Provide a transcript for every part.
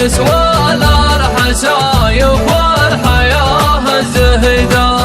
الوساويس ولا الحسايف والحياة الزهيدة.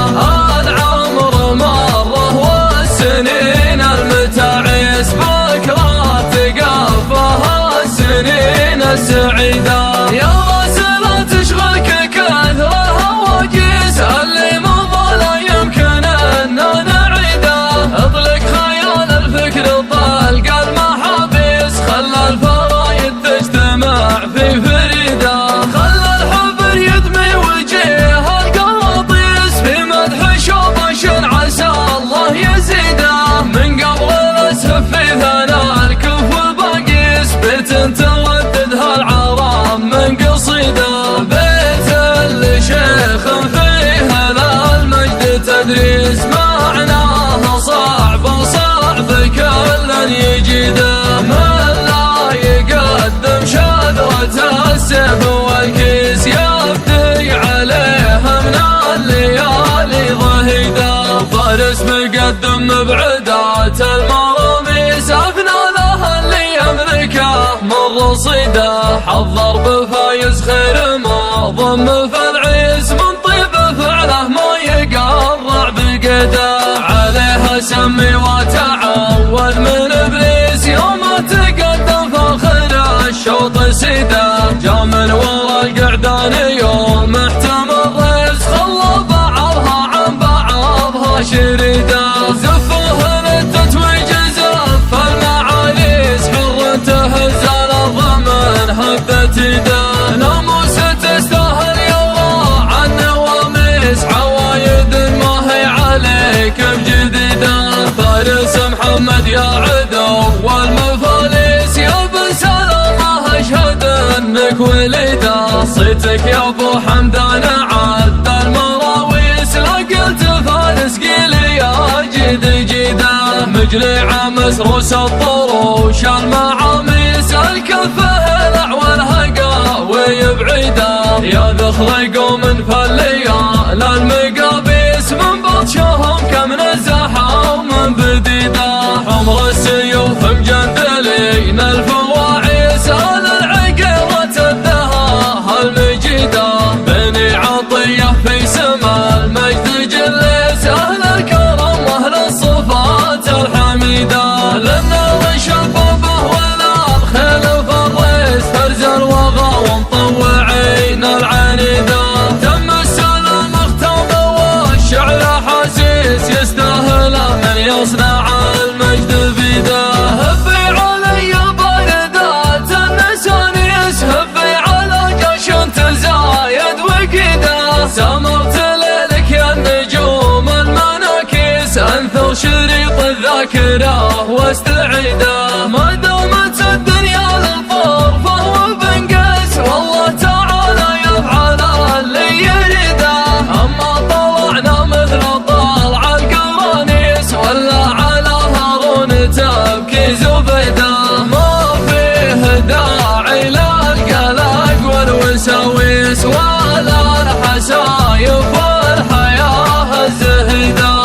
العمر مره والسنين المتعيس بكرة تقفها السنين السعيدة. يا راسل تشغلك كثرة هواجيس اللي مضى لا يمكن ان نعيده. اطلق خيال الفكر طلق المحابيس خلى الفرايد تجتمع في فريده. خلى الحبر يدمي وجيه القراطيس في مدح شوبش عسى الله يزيده. من قبل الاسهب في ثناء الكف باقيس بيت ترددها العرام من قصيده. بيت لشيخ فيه للمجد تدريس معناه صعب وصعب كل يجيده. من لا يقدم شذرة السيف والكيس يبدي عليه من الليالي ضهيده. فارس مقدم مبعدات المراميس أفنى له اللي يملكه من رصيده. حضر بفايز خير ما ضم في العيس من طيب فعله ما يقرع بقيده. عليها سمي وتعود من ابليس يوم تقدم فاخر الشوط سيده. جا من ورا القعدان يوم احتمل ريس خلى بعضها عن بعضها شريده. زفوه للتتويج زف المعاليس حر تهز الارض من هبت يده. ناموسه تستاهل يلا عن نواميس عوايد ما هي عليك بجديده. فارس محمد يا عدو والمفاليس يا بن سلامه اشهد انك وليده. صيتك يا ابو حمدان عد المراويس لا قلت فارس قيلي يا جيد جيده. مجلع مسروس الطروش المعاميس الكف هلع والهقا ويبعيده. يا ذخر قوم فالليال المقابيس من بطشهم كم نزحه ومن بديده. حمر السيوف مجندلين الفواعيس اهل العقيرة الدها المجيده. بني عطيه في سما المجد جليس اهل الكرم واهل الصفات الحميده. لنا شبابه ولا الخيل فريس فرز الوغى ومطوعين العنيده. تم السلام اختام والشعر حسيس يستاهل من يصنع المجد بيده. هبي علي باردات النسانيس هبي على جيش تزايد وقيده. سمرت ليلك يا النجوم المناكيس انثر شريط الذاكره واستعيده. ما دامت الدنيا للفور فهو بنقيس والله تعالى يفعل اللي يريده. اما طلعنا مثل طلع القرانيس ولا على هارون تبكي زبيده. ما فيه داعي للقلق والوساويس ولا الحسايف والحياة الزهيده.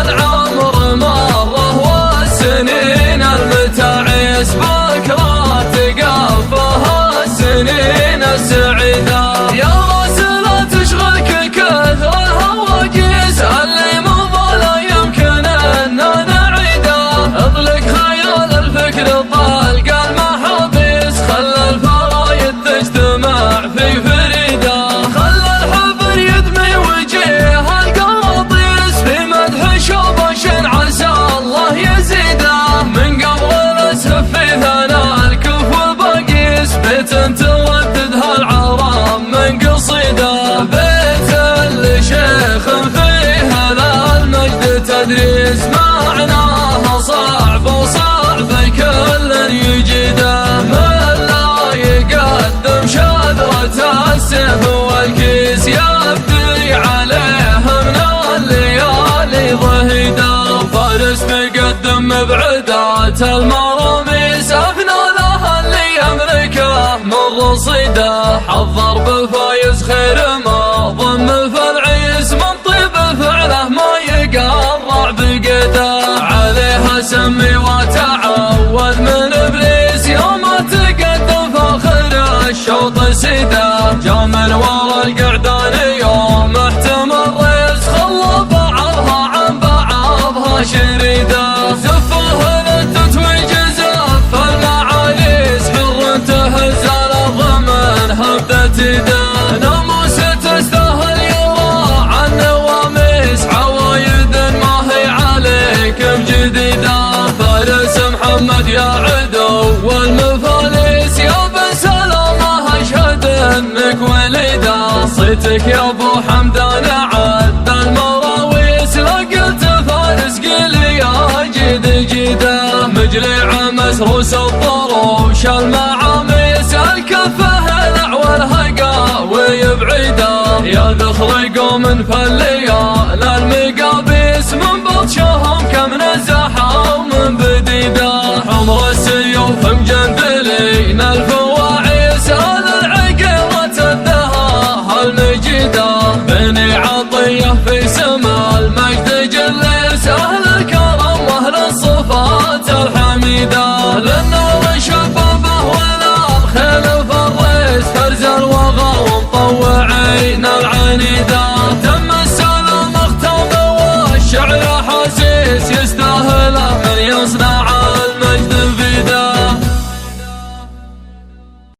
العمر مره والسنين المتعيس بكرة تقفها السنين السعيده. يا راسل تشغلك كثرة هواجيس اللي مضى لا يمكن ان نعيده. اطلق خيال الفكر طلق المحابيس خلى الفرايد تجتمع في فريده. خلى الحبر يدمي وجيه القراطيس في مدح شوبش عسى الله يزيده. من قبل الاسهب في ثناء الكف باقيس بيت ترددها العرام من قصيده. بيت لشيخ فيه للمجد تدريس معناه صعب وصعب كل يجيده. من لا يقدم شذرة السيف والكيس يبدي عليه من الليالي ضهيده. فارس مقدم مبعدات المراميس أفنى له اللي يملكه من رصيده. حضر بفايز خير ما ضم في العيس من طيب فعله ما يقرع بقيده. عليها سمي وتعود من ابليس يوم تقدم فاخر الشوط مدت يده ناموس تستاهل يرى عن نواميس عوايد ما هي عليك بجديده فارس محمد يا عدو والمفاليس يا بن سلامه اشهد انك وليده صيتك يا ابو حمدان عد المراويس لا قلت فارس قل يا جد جده مجلع مسروس الطروش المعاميس الكفه الاعول هقاوي بعيده يا ذخر قوم فالليال المقابيس من بطشهم كم نزحه ومن بديده حمر السيوف مجندلين الفواعيس العقيرة الدها المجيده بني عطيه في سما المجد جليس اهل الكرم واهل الصفات الحميده للنور شبابه والارض خيل فريس فرز الوغى ومطوعين العنيده تم السلام اختم والشعر حسيس